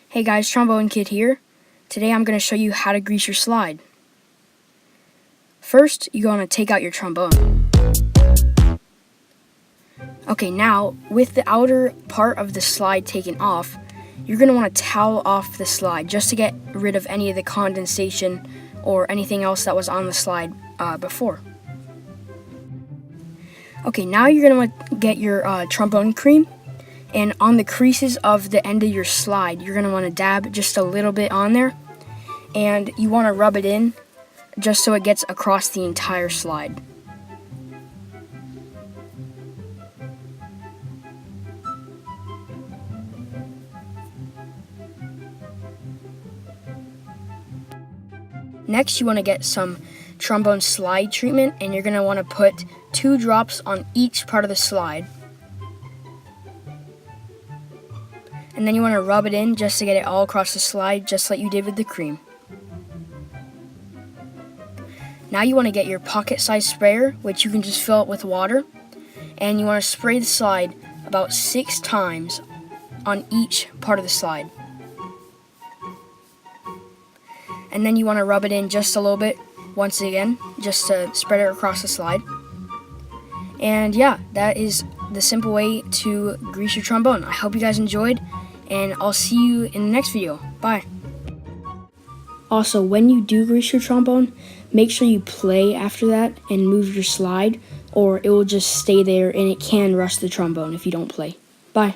Hey guys, Trombone Kid here. Today I'm going to show you how to grease your slide. First, you're going to take out your trombone. Okay, now with the outer part of the slide taken off, you're going to want to towel off the slide just to get rid of any of the condensation or anything else that was on the slide before. Okay, now you're going to want to get your trombone cream. And on the creases of the end of your slide, you're going to want to dab just a little bit on there. And you want to rub it in just so it gets across the entire slide. Next, you want to get some Trombone Slide treatment, and you're going to want to put 2 drops on each part of the slide. And then you want to rub it in just to get it all across the slide, just like you did with the cream. Now you want to get your pocket-sized sprayer, which you can just fill up with water. And you want to spray the slide about 6 times on each part of the slide. And then you want to rub it in just a little bit, once again, just to spread it across the slide. And yeah, that is the simple way to grease your trombone. I hope you guys enjoyed, and I'll see you in the next video. Bye. Also, when you do grease your trombone, make sure you play after that and move your slide, or it will just stay there and it can rust the trombone if you don't play. Bye.